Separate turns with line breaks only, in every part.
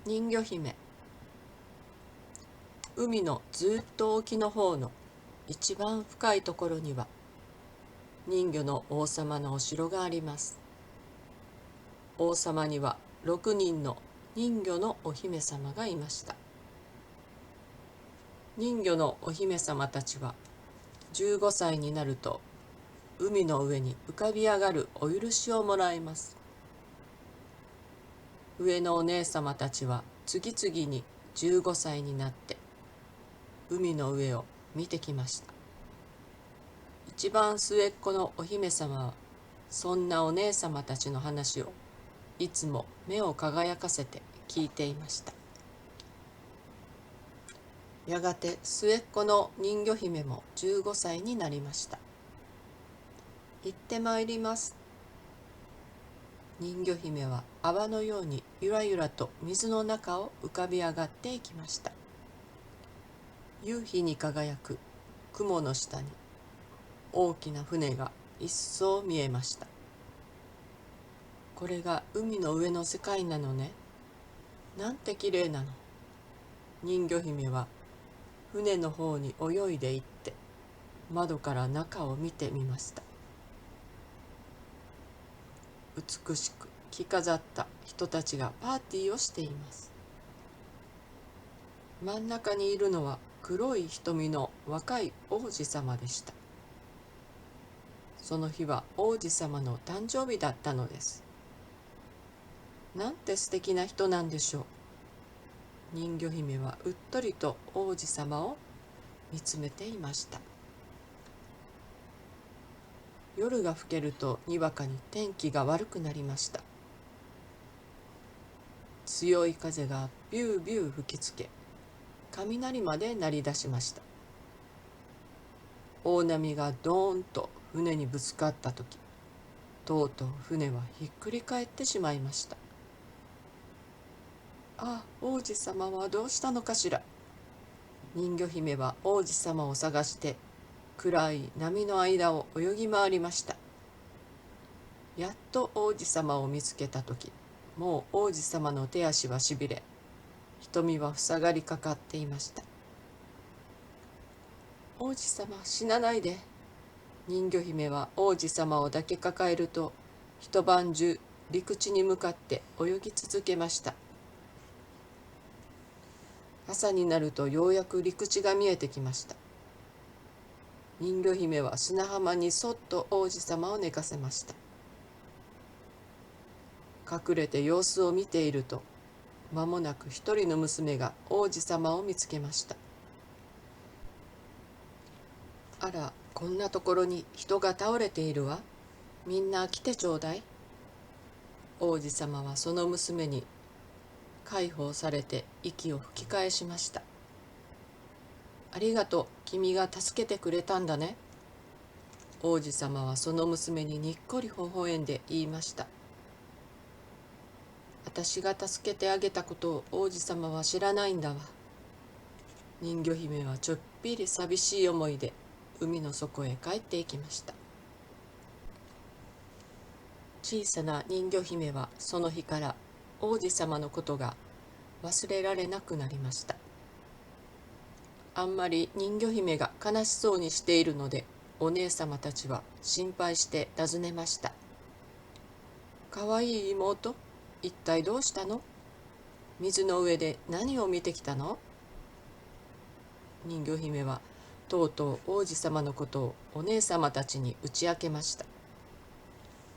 人魚姫。海のずっと沖の方の一番深いところには人魚の王様のお城があります。王様には6人の人魚のお姫様がいました。人魚のお姫様たちは15歳になると海の上に浮かび上がるお許しをもらいます。上のお姉様たちは次々に15歳になって海の上を見てきました。一番末っ子のお姫様はそんなお姉様たちの話をいつも目を輝かせて聞いていました。やがて末っ子の人魚姫も15歳になりました。行ってまいります。人魚姫は泡のようにゆらゆらと水の中を浮かび上がっていきました。夕日に輝く雲の下に大きな船が一層見えました。これが海の上の世界なのね。なんてきれいなの。人魚姫は船の方に泳いで行って窓から中を見てみました。美しく着飾った人たちがパーティーをしています。真ん中にいるのは黒い瞳の若い王子様でした。その日は王子様の誕生日だったのです。なんて素敵な人なんでしょう。人魚姫はうっとりと王子様を見つめていました。夜が更けるとにわかに天気が悪くなりました。強い風がビュービュー吹きつけ、雷まで鳴り出しました。大波がドーンと船にぶつかったとき、とうとう船はひっくり返ってしまいました。ああ、王子様はどうしたのかしら。人魚姫は王子様を探して暗い波の間を泳ぎ回りました。やっと王子様を見つけたとき、もう王子様の手足はしびれ、瞳は塞がりかかっていました。王子様、死なないで。人魚姫は王子様を抱きかかえると、一晩中陸地に向かって泳ぎ続けました。朝になるとようやく陸地が見えてきました。人魚姫は砂浜にそっと王子様を寝かせました。隠れて様子を見ていると、間もなく一人の娘が王子様を見つけました。あら、こんなところに人が倒れているわ。みんな来てちょうだい。王子様はその娘に解放されて息を吹き返しました。ありがとう、君が助けてくれたんだね。王子様はその娘ににっこり微笑んで言いました。私が助けてあげたことを王子様は知らないんだわ。人魚姫はちょっぴり寂しい思いで海の底へ帰っていきました。小さな人魚姫はその日から王子様のことが忘れられなくなりました。あんまり人魚姫が悲しそうにしているので、お姉様たちは心配して尋ねました。かわいい妹、一体どうしたの？水の上で何を見てきたの？人魚姫はとうとう王子様のことをお姉様たちに打ち明けました。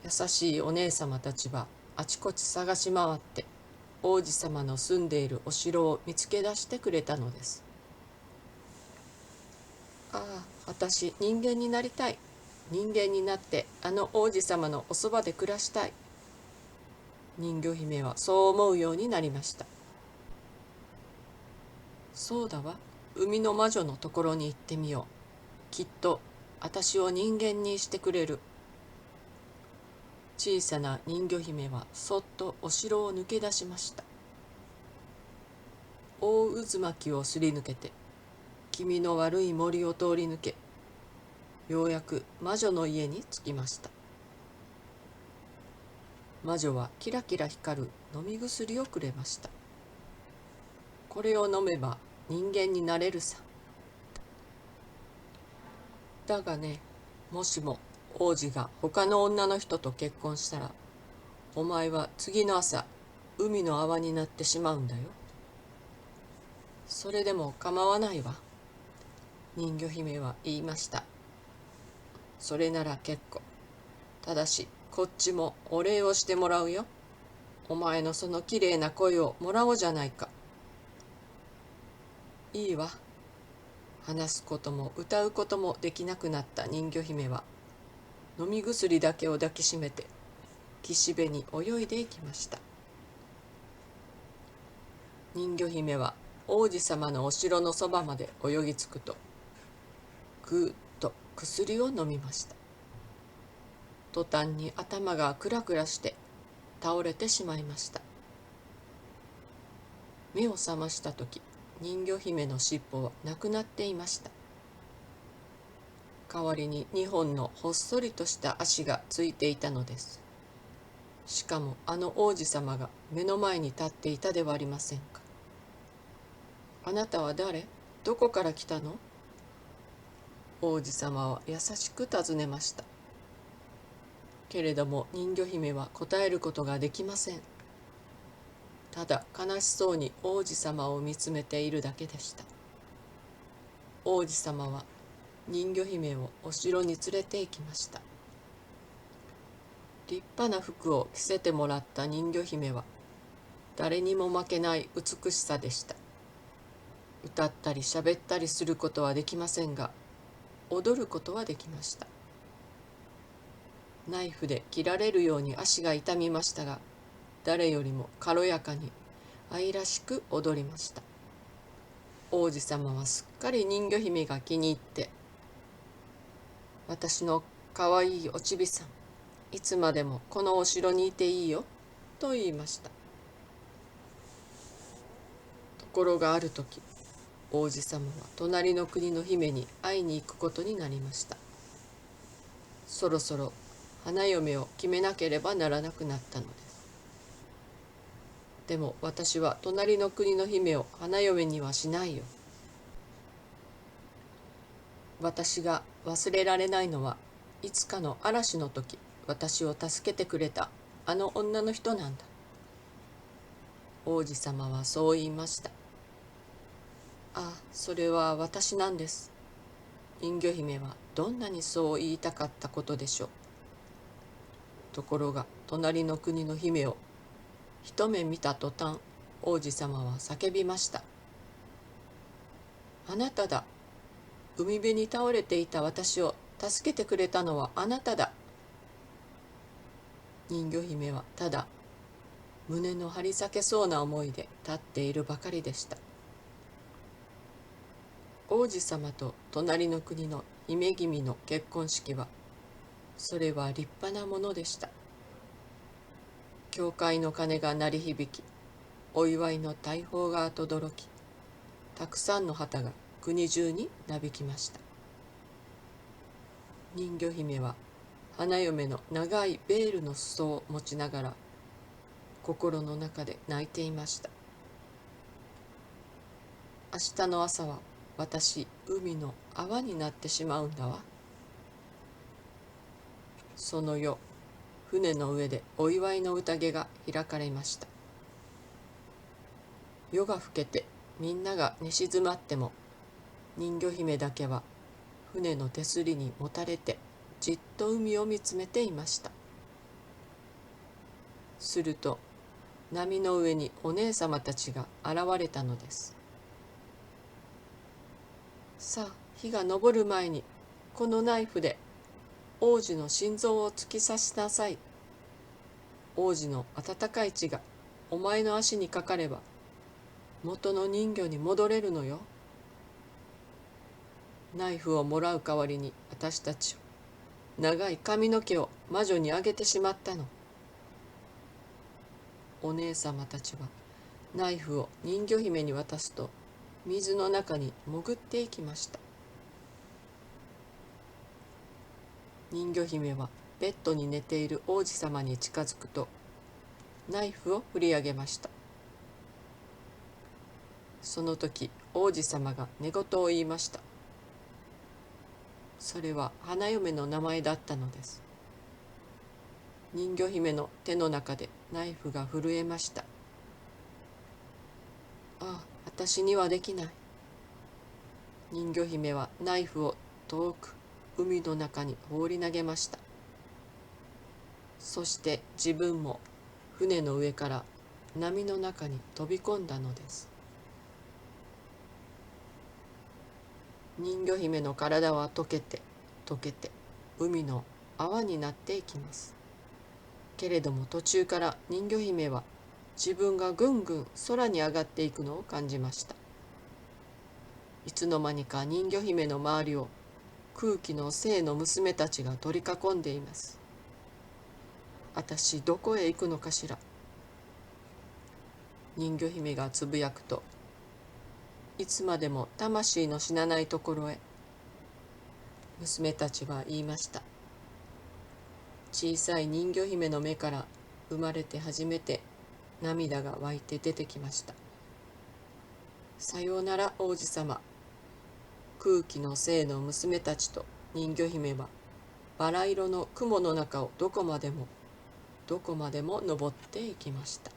優しいお姉様たちはあちこち探し回って王子様の住んでいるお城を見つけ出してくれたのです。ああ、私人間になりたい。人間になってあの王子様のおそばで暮らしたい。人魚姫はそう思うようになりました。そうだわ、海の魔女のところに行ってみよう。きっと私を人間にしてくれる。小さな人魚姫はそっとお城を抜け出しました。大渦巻きをすり抜けて、気味の悪い森を通り抜け、ようやく魔女の家に着きました。魔女はキラキラ光る飲み薬をくれました。これを飲めば人間になれるさ。だがね、もしも王子が他の女の人と結婚したら、お前は次の朝海の泡になってしまうんだよ。それでも構わないわ。人魚姫は言いました。それなら結構。ただしこっちもお礼をしてもらうよ。お前のそのきれいな声をもらおうじゃないか。いいわ。話すことも歌うこともできなくなった人魚姫は、飲み薬だけを抱きしめて岸辺に泳いでいきました。人魚姫は王子様のお城のそばまで泳ぎ着くと、ぐーっと薬を飲みました。途端に頭がクラクラして倒れてしまいました。目を覚ましたとき、人魚姫の尻尾はなくなっていました。代わりに2本のほっそりとした足がついていたのです。しかもあの王子様が目の前に立っていたではありませんか。あなたは誰？どこから来たの？王子様は優しく尋ねました。けれども人魚姫は答えることができません。ただ悲しそうに王子様を見つめているだけでした。王子様は人魚姫をお城に連れて行きました。立派な服を着せてもらった人魚姫は誰にも負けない美しさでした。歌ったり喋ったりすることはできませんが、踊ることはできました。ナイフで切られるように足が痛みましたが、誰よりも軽やかに愛らしく踊りました。王子様はすっかり人魚姫が気に入って、私のかわいいおちびさん、いつまでもこのお城にいていいよ、と言いました。ところがある時、王子様は隣の国の姫に会いに行くことになりました。そろそろ花嫁を決めなければならなくなったのです。でも私は隣の国の姫を花嫁にはしないよ。私が忘れられないのはいつかの嵐の時、私を助けてくれたあの女の人なんだ。王子様はそう言いました。ああ、それは私なんです。人魚姫はどんなにそう言いたかったことでしょう。ところが隣の国の姫を一目見た途端、王子様は叫びました。あなただ。海辺に倒れていた私を助けてくれたのはあなただ。人魚姫はただ胸の張り裂けそうな思いで立っているばかりでした。王子様と隣の国の姫君の結婚式は、それは立派なものでした。教会の鐘が鳴り響き、お祝いの大砲が轟き、たくさんの旗が国中になびきました。人魚姫は花嫁の長いベールの裾を持ちながら心の中で泣いていました。明日の朝は私、海の泡になってしまうんだわ。その夜、船の上でお祝いの宴が開かれました。夜が更けてみんなが寝静まっても、人魚姫だけは船の手すりにもたれてじっと海を見つめていました。すると波の上にお姉様たちが現れたのです。さあ、日が昇る前にこのナイフで王子の心臓を突き刺しなさい。王子の温かい血がお前の足にかかれば元の人魚に戻れるのよ。ナイフをもらう代わりに私たちを、長い髪の毛を魔女にあげてしまったの。お姉様たちはナイフを人魚姫に渡すと水の中に潜っていきました。人魚姫はベッドに寝ている王子様に近づくとナイフを振り上げました。その時王子様が寝言を言いました。それは花嫁の名前だったのです。人魚姫の手の中でナイフが震えました。ああ、私にはできない。人魚姫はナイフを遠く海の中に放り投げました。そして自分も船の上から波の中に飛び込んだのです。人魚姫の体は溶けて海の泡になっていきます。けれども途中から人魚姫は自分がぐんぐん空に上がっていくのを感じました。いつの間にか人魚姫の周りを空気の精の娘たちが取り囲んでいます。私どこへ行くのかしら。人魚姫がつぶやくと、いつまでも魂の死なないところへ。娘たちは言いました。小さい人魚姫の目から生まれて初めて涙が湧いて出てきました。さようなら王子様。空気の精の娘たちと人魚姫はバラ色の雲の中をどこまでも登っていきました。